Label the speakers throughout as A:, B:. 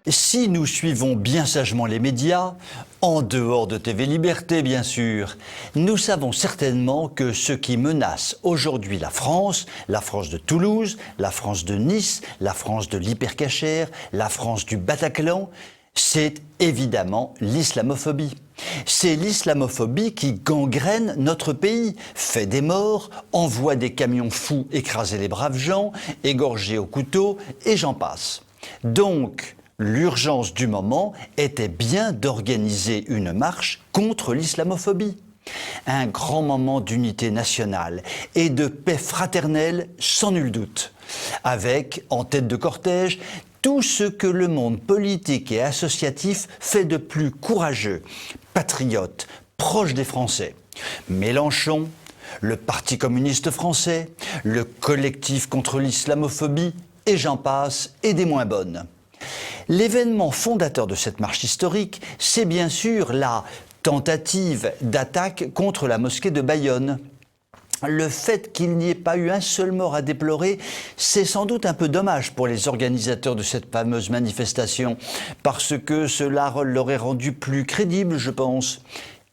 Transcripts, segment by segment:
A: Si nous suivons bien sagement les médias, en dehors de TV Liberté bien sûr, nous savons certainement que ce qui menace aujourd'hui la France de Toulouse, la France de Nice, la France de l'hypercachère, la France du Bataclan, c'est évidemment l'islamophobie. C'est l'islamophobie qui gangrène notre pays, fait des morts, envoie des camions fous écraser les braves gens, égorger au couteau, et j'en passe. Donc, l'urgence du moment était bien d'organiser une marche contre l'islamophobie. Un grand moment d'unité nationale et de paix fraternelle sans nul doute, avec, en tête de cortège, tout ce que le monde politique et associatif fait de plus courageux, patriote, proche des Français. Mélenchon, le Parti communiste français, le collectif contre l'islamophobie, et j'en passe, et des moins bonnes. L'événement fondateur de cette marche historique, c'est bien sûr la tentative d'attaque contre la mosquée de Bayonne. Le fait qu'il n'y ait pas eu un seul mort à déplorer, c'est sans doute un peu dommage pour les organisateurs de cette fameuse manifestation, parce que cela l'aurait rendu plus crédible, je pense.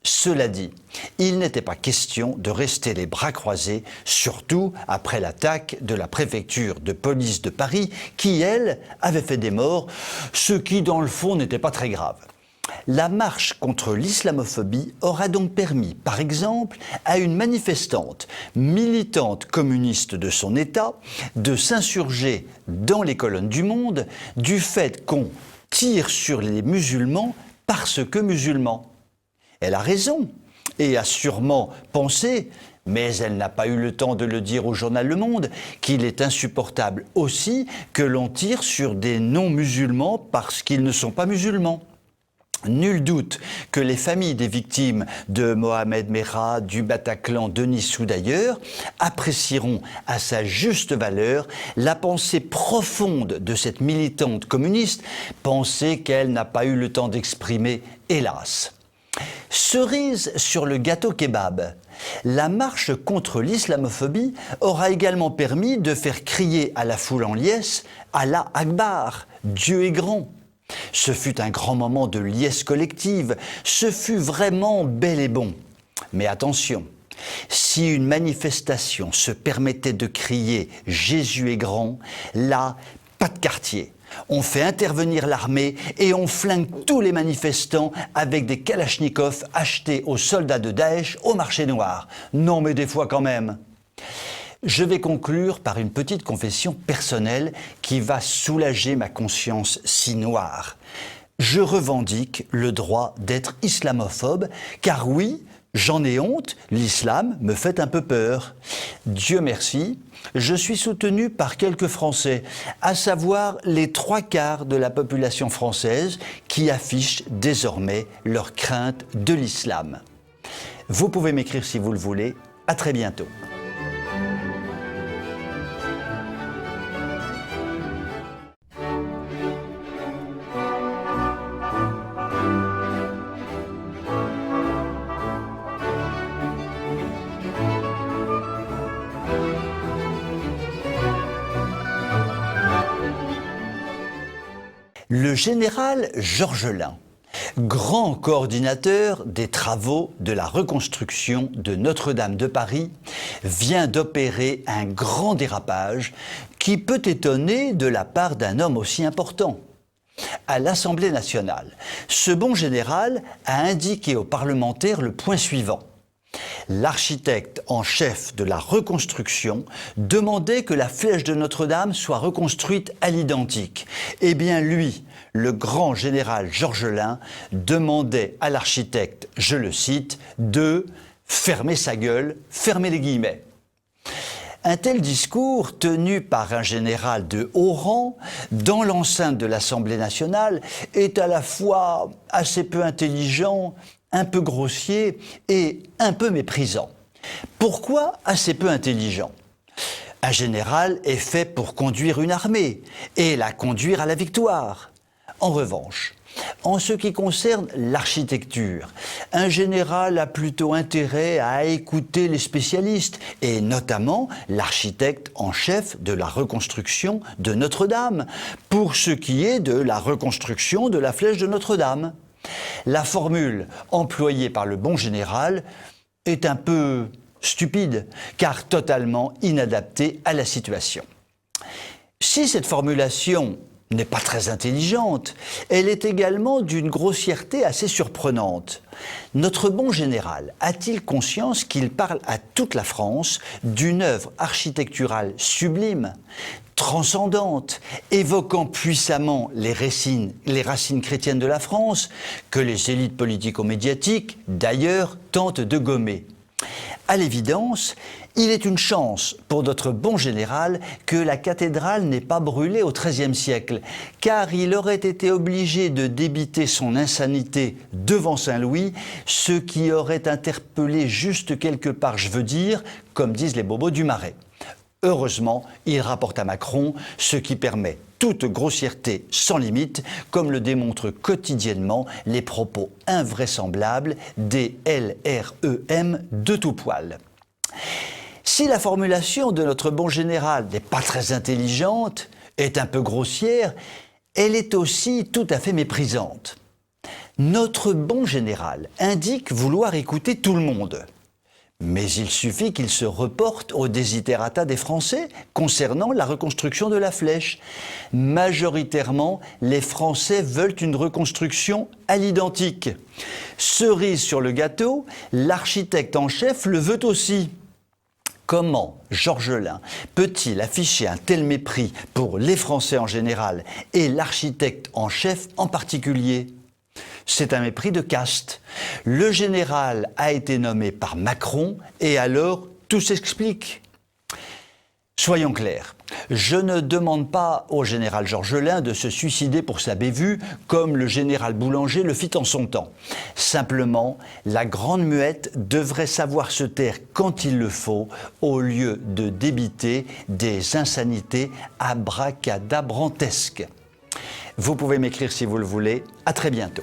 A: Cela dit, il n'était pas question de rester les bras croisés, surtout après l'attaque de la préfecture de police de Paris, qui, elle, avait fait des morts, ce qui, dans le fond, n'était pas très grave. La marche contre l'islamophobie aura donc permis, par exemple, à une manifestante, militante communiste de son État, de s'insurger dans les colonnes du Monde du fait qu'on tire sur les musulmans parce que musulmans. Elle a raison et a sûrement pensé, mais elle n'a pas eu le temps de le dire au journal Le Monde, qu'il est insupportable aussi que l'on tire sur des non-musulmans parce qu'ils ne sont pas musulmans. Nul doute que les familles des victimes de Mohamed Merah, du Bataclan, de Nice ou d'ailleurs apprécieront à sa juste valeur la pensée profonde de cette militante communiste, pensée qu'elle n'a pas eu le temps d'exprimer, hélas. Cerise sur le gâteau kebab, la marche contre l'islamophobie aura également permis de faire crier à la foule en liesse « Allah Akbar, Dieu est grand ». Ce fut un grand moment de liesse collective, ce fut vraiment bel et bon. Mais attention, si une manifestation se permettait de crier « Jésus est grand », là, pas de quartier. On fait intervenir l'armée et on flingue tous les manifestants avec des kalachnikovs achetés aux soldats de Daesh au marché noir. Non mais des fois quand même. Je vais conclure par une petite confession personnelle qui va soulager ma conscience si noire. Je revendique le droit d'être islamophobe, car oui, j'en ai honte, l'islam me fait un peu peur. Dieu merci, je suis soutenu par quelques Français, à savoir les 3/4 de la population française qui affichent désormais leur crainte de l'islam. Vous pouvez m'écrire si vous le voulez. À très bientôt. Le général Georgelin, grand coordinateur des travaux de la reconstruction de Notre-Dame de Paris, vient d'opérer un grand dérapage qui peut étonner de la part d'un homme aussi important. À l'Assemblée nationale, ce bon général a indiqué aux parlementaires le point suivant. L'architecte en chef de la reconstruction demandait que la flèche de Notre-Dame soit reconstruite à l'identique. Eh bien lui, le grand général Georgelin, demandait à l'architecte, je le cite, de « fermer sa gueule », fermer les guillemets. Un tel discours, tenu par un général de haut rang, dans l'enceinte de l'Assemblée nationale, est à la fois assez peu intelligent, un peu grossier et un peu méprisant. Pourquoi assez peu intelligent ? Un général est fait pour conduire une armée et la conduire à la victoire. En revanche, en ce qui concerne l'architecture, un général a plutôt intérêt à écouter les spécialistes, et notamment l'architecte en chef de la reconstruction de Notre-Dame, pour ce qui est de la reconstruction de la flèche de Notre-Dame. La formule employée par le bon général est un peu stupide, car totalement inadaptée à la situation. Si cette formulation n'est pas très intelligente, elle est également d'une grossièreté assez surprenante. Notre bon général a-t-il conscience qu'il parle à toute la France d'une œuvre architecturale sublime, transcendante, évoquant puissamment les racines chrétiennes de la France, que les élites politico-médiatiques, d'ailleurs, tentent de gommer? À l'évidence, il est une chance pour notre bon général que la cathédrale n'ait pas brûlé au XIIIe siècle, car il aurait été obligé de débiter son insanité devant Saint-Louis, ce qui aurait interpellé juste quelque part, je veux dire, comme disent les bobos du Marais. Heureusement, il rapporte à Macron, ce qui permet toute grossièreté sans limite, comme le démontrent quotidiennement les propos invraisemblables des LREM de tout poil. Si la formulation de notre bon général n'est pas très intelligente, est un peu grossière, elle est aussi tout à fait méprisante. Notre bon général indique vouloir écouter tout le monde. Mais il suffit qu'il se reporte aux desiderata des Français concernant la reconstruction de la flèche. Majoritairement, les Français veulent une reconstruction à l'identique. Cerise sur le gâteau, l'architecte en chef le veut aussi. Comment Georgelin peut-il afficher un tel mépris pour les Français en général et l'architecte en chef en particulier ? C'est un mépris de caste. Le général a été nommé par Macron et alors tout s'explique. Soyons clairs, je ne demande pas au général Georgelin de se suicider pour sa bévue comme le général Boulanger le fit en son temps. Simplement, la grande muette devrait savoir se taire quand il le faut au lieu de débiter des insanités abracadabrantesques. Vous pouvez m'écrire si vous le voulez. À très bientôt.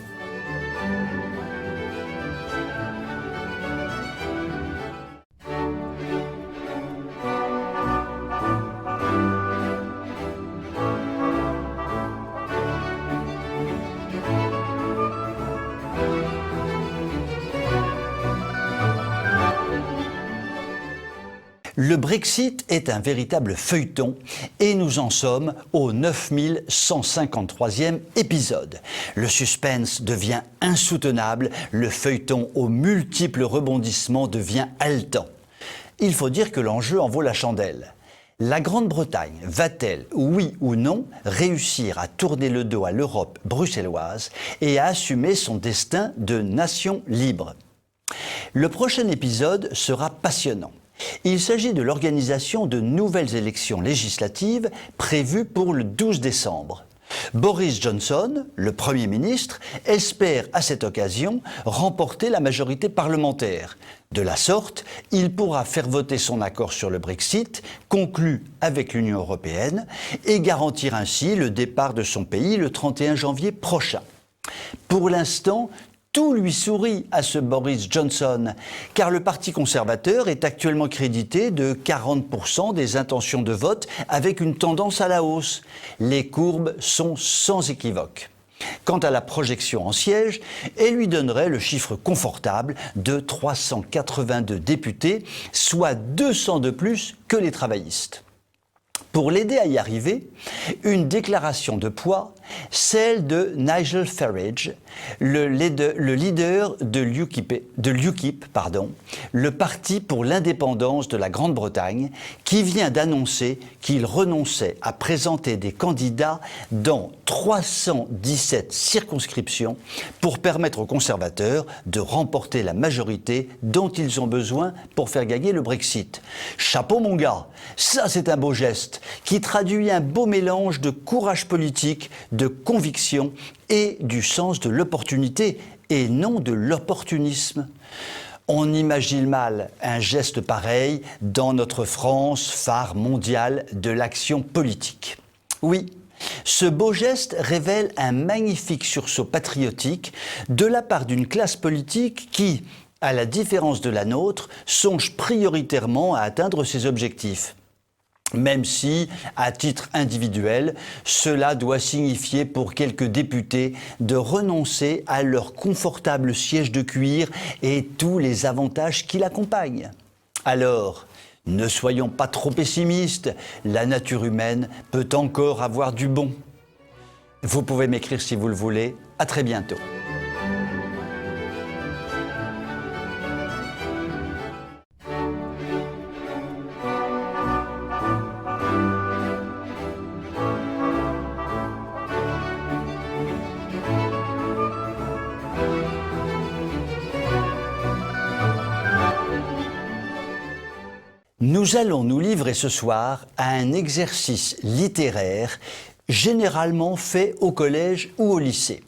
A: Le Brexit est un véritable feuilleton et nous en sommes au 9153e épisode. Le suspense devient insoutenable, le feuilleton aux multiples rebondissements devient haletant. Il faut dire que l'enjeu en vaut la chandelle. La Grande-Bretagne va-t-elle, oui ou non, réussir à tourner le dos à l'Europe bruxelloise et à assumer son destin de nation libre ? Le prochain épisode sera passionnant. Il s'agit de l'organisation de nouvelles élections législatives prévues pour le 12 décembre. Boris Johnson, le Premier ministre, espère à cette occasion remporter la majorité parlementaire. De la sorte, il pourra faire voter son accord sur le Brexit, conclu avec l'Union européenne, et garantir ainsi le départ de son pays le 31 janvier prochain. Pour l'instant, tout lui sourit à ce Boris Johnson, car le Parti conservateur est actuellement crédité de 40% des intentions de vote avec une tendance à la hausse. Les courbes sont sans équivoque. Quant à la projection en sièges, elle lui donnerait le chiffre confortable de 382 députés, soit 200 de plus que les travaillistes. Pour l'aider à y arriver, une déclaration de poids, celle de Nigel Farage, le leader de l'UKIP, le Parti pour l'indépendance de la Grande-Bretagne, qui vient d'annoncer qu'il renonçait à présenter des candidats dans 317 circonscriptions pour permettre aux conservateurs de remporter la majorité dont ils ont besoin pour faire gagner le Brexit. Chapeau mon gars, ça c'est un beau geste qui traduit un beau mélange de courage politique, de conviction et du sens de l'opportunité et non de l'opportunisme. On imagine mal un geste pareil dans notre France, phare mondial de l'action politique. Oui, Ce beau geste révèle un magnifique sursaut patriotique de la part d'une classe politique qui, à la différence de la nôtre, songe prioritairement à atteindre ses objectifs. Même si, à titre individuel, cela doit signifier pour quelques députés de renoncer à leur confortable siège de cuir et tous les avantages qui l'accompagnent. Alors, ne soyons pas trop pessimistes, la nature humaine peut encore avoir du bon. Vous pouvez m'écrire si vous le voulez. À très bientôt. Nous allons nous livrer ce soir à un exercice littéraire généralement fait au collège ou au lycée.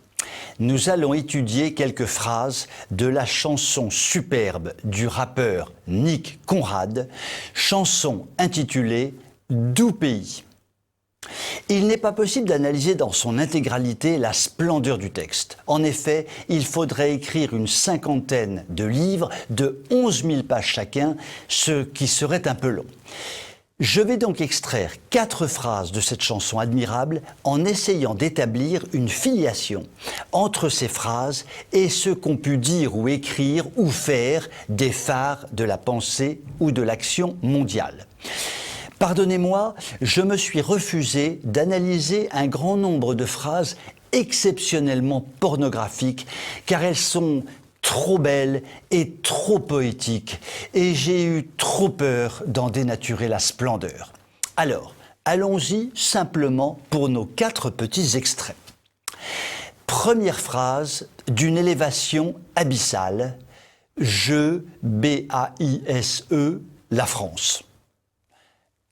A: Nous allons étudier quelques phrases de la chanson superbe du rappeur Nick Conrad, chanson intitulée « Doux pays ». Il n'est pas possible d'analyser dans son intégralité la splendeur du texte. En effet, il faudrait écrire une cinquantaine de livres de 11 000 pages chacun, ce qui serait un peu long. Je vais donc extraire 4 phrases de cette chanson admirable en essayant d'établir une filiation entre ces phrases et ce qu'ont pu dire ou écrire ou faire des phares de la pensée ou de l'action mondiale. Pardonnez-moi, je me suis refusé d'analyser un grand nombre de phrases exceptionnellement pornographiques car elles sont trop belles et trop poétiques et j'ai eu trop peur d'en dénaturer la splendeur. Alors, allons-y simplement pour nos 4 petits extraits. Première phrase d'une élévation abyssale, je, B-A-I-S-E, la France.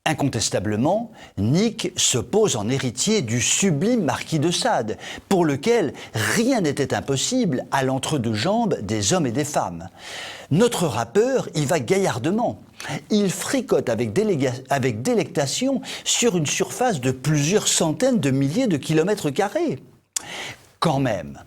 A: Incontestablement, Nick se pose en héritier du sublime marquis de Sade, pour lequel rien n'était impossible à l'entre-deux-jambes des hommes et des femmes. Notre rappeur y va gaillardement. Il fricote avec délectation sur une surface de plusieurs centaines de milliers de kilomètres carrés. Quand même,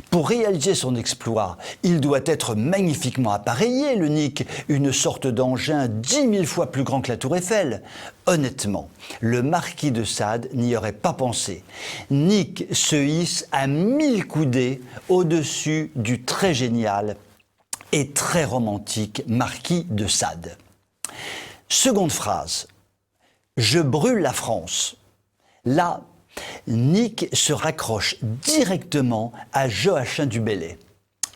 A: pour réaliser son exploit, il doit être magnifiquement appareillé, le Nick, une sorte d'engin 10 000 fois plus grand que la Tour Eiffel. Honnêtement, le marquis de Sade n'y aurait pas pensé. Nick se hisse à 1000 coudées au-dessus du très génial et très romantique marquis de Sade. Seconde phrase, je brûle la France. Là, Nick se raccroche directement à Joachim du Bellay.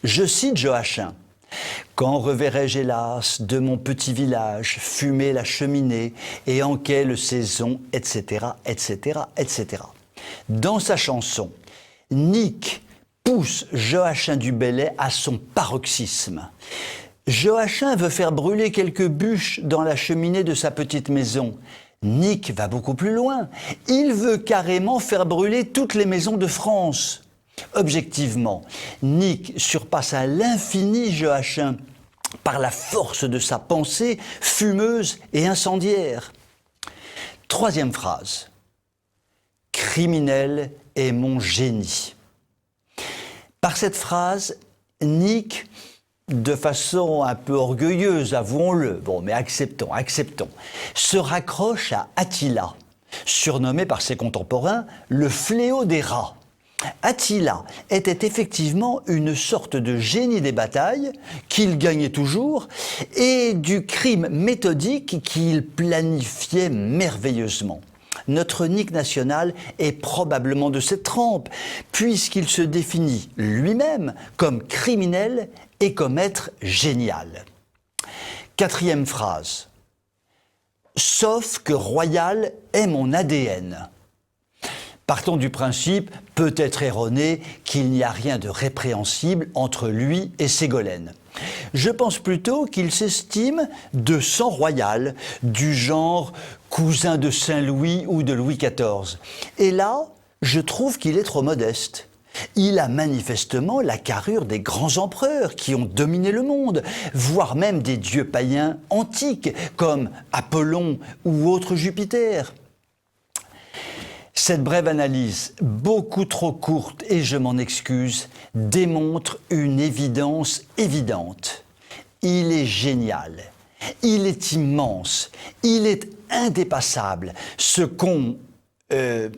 A: Je cite Joachim. « Quand reverrai-je hélas de mon petit village fumer la cheminée et en quelle saison, etc., etc., etc. » Dans sa chanson, Nick pousse Joachim du Bellay à son paroxysme. Joachim veut faire brûler quelques bûches dans la cheminée de sa petite maison. Nick va beaucoup plus loin. Il veut carrément faire brûler toutes les maisons de France. Objectivement, Nick surpasse à l'infini Joachim par la force de sa pensée fumeuse et incendiaire. Troisième phrase. Criminel est mon génie. Par cette phrase, Nick, de façon un peu orgueilleuse, avouons-le, mais acceptons, se raccroche à Attila, surnommé par ses contemporains le fléau des rats. Attila était effectivement une sorte de génie des batailles, qu'il gagnait toujours, et du crime méthodique qu'il planifiait merveilleusement. Notre Nick national est probablement de cette trempe, puisqu'il se définit lui-même comme criminel et comme être génial. Quatrième phrase. Sauf que royal est mon ADN. Partons du principe, peut-être erroné, qu'il n'y a rien de répréhensible entre lui et Ségolène. Je pense plutôt qu'il s'estime de sang royal, du genre cousin de Saint-Louis ou de Louis XIV. Et là, je trouve qu'il est trop modeste. Il a manifestement la carrure des grands empereurs qui ont dominé le monde, voire même des dieux païens antiques comme Apollon ou autre Jupiter. Cette brève analyse, beaucoup trop courte et je m'en excuse, démontre une évidence évidente. Il est génial, il est immense, il est indépassable, quelle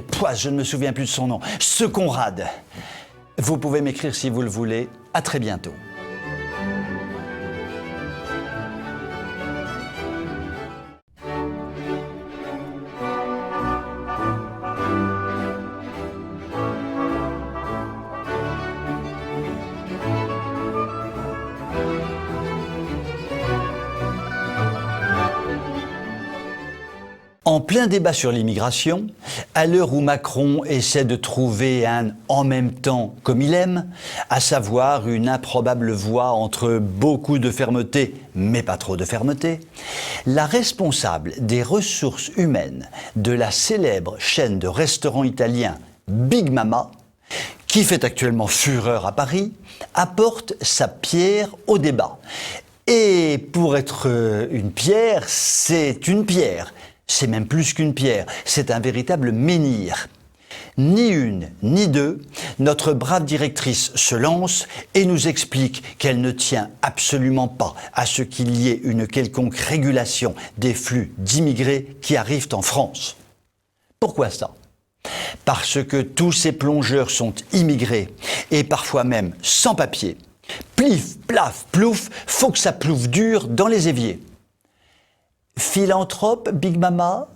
A: poisse, je ne me souviens plus de son nom, ce Conrad. Vous pouvez m'écrire si vous le voulez. À très bientôt. En plein débat sur l'immigration, à l'heure où Macron essaie de trouver un « en même temps » comme il aime, à savoir une improbable voie entre beaucoup de fermeté, mais pas trop de fermeté, la responsable des ressources humaines de la célèbre chaîne de restaurants italiens Big Mama, qui fait actuellement fureur à Paris, apporte sa pierre au débat. Et pour être une pierre, c'est une pierre. C'est même plus qu'une pierre, c'est un véritable menhir. Ni une, ni deux, notre brave directrice se lance et nous explique qu'elle ne tient absolument pas à ce qu'il y ait une quelconque régulation des flux d'immigrés qui arrivent en France. Pourquoi ça ? Parce que tous ces plongeurs sont immigrés et parfois même sans papier. Plif, plaf, plouf, faut que ça plouffe dur dans les éviers. Philanthrope, Big Mama,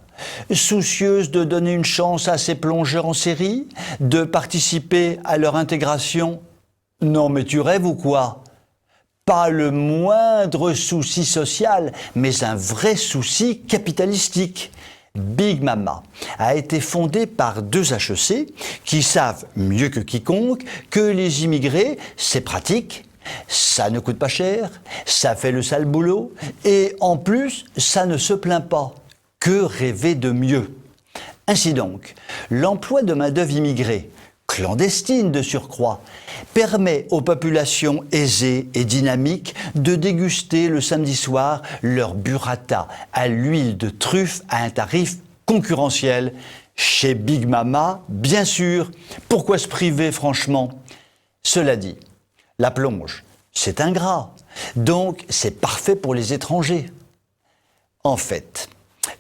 A: soucieuse de donner une chance à ces plongeurs en série, de participer à leur intégration. Non mais tu rêves ou quoi ? Pas le moindre souci social, mais un vrai souci capitalistique. Big Mama a été fondée par deux HEC qui savent mieux que quiconque que les immigrés, c'est pratique. Ça ne coûte pas cher, ça fait le sale boulot et en plus, ça ne se plaint pas. Que rêver de mieux ? Ainsi donc, l'emploi de main-d'œuvre immigrée, clandestine de surcroît, permet aux populations aisées et dynamiques de déguster le samedi soir leur burrata à l'huile de truffe à un tarif concurrentiel. Chez Big Mama, bien sûr. Pourquoi se priver franchement ? Cela dit, la plonge, c'est ingrat, donc c'est parfait pour les étrangers. En fait,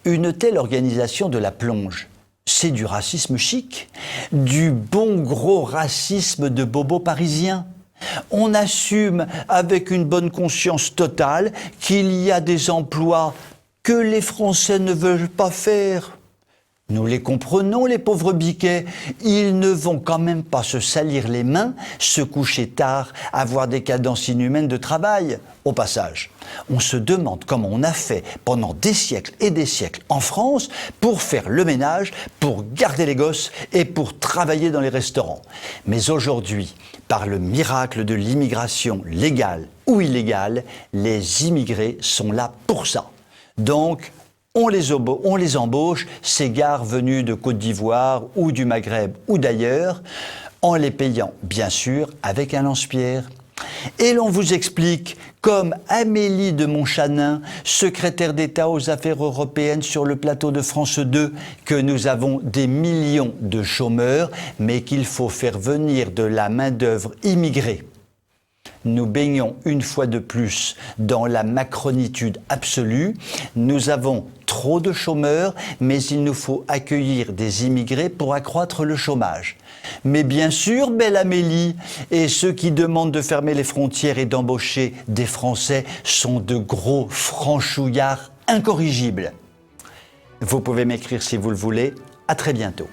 A: une telle organisation de la plonge, c'est du racisme chic, du bon gros racisme de bobo parisien. On assume avec une bonne conscience totale qu'il y a des emplois que les Français ne veulent pas faire. Nous les comprenons, les pauvres biquets. Ils ne vont quand même pas se salir les mains, se coucher tard, avoir des cadences inhumaines de travail. Au passage, on se demande comment on a fait pendant des siècles et des siècles en France pour faire le ménage, pour garder les gosses et pour travailler dans les restaurants. Mais aujourd'hui, par le miracle de l'immigration légale ou illégale, les immigrés sont là pour ça. Donc, on les embauche, ces gars venus de Côte d'Ivoire ou du Maghreb ou d'ailleurs, en les payant, bien sûr, avec un lance-pierre. Et l'on vous explique, comme Amélie de Montchanin, secrétaire d'État aux affaires européennes sur le plateau de France 2, que nous avons des millions de chômeurs, mais qu'il faut faire venir de la main-d'œuvre immigrée. Nous baignons une fois de plus dans la macronitude absolue. Nous avons trop de chômeurs, mais il nous faut accueillir des immigrés pour accroître le chômage. Mais bien sûr, belle Amélie, et ceux qui demandent de fermer les frontières et d'embaucher des Français sont de gros franchouillards incorrigibles. Vous pouvez m'écrire si vous le voulez. À très bientôt.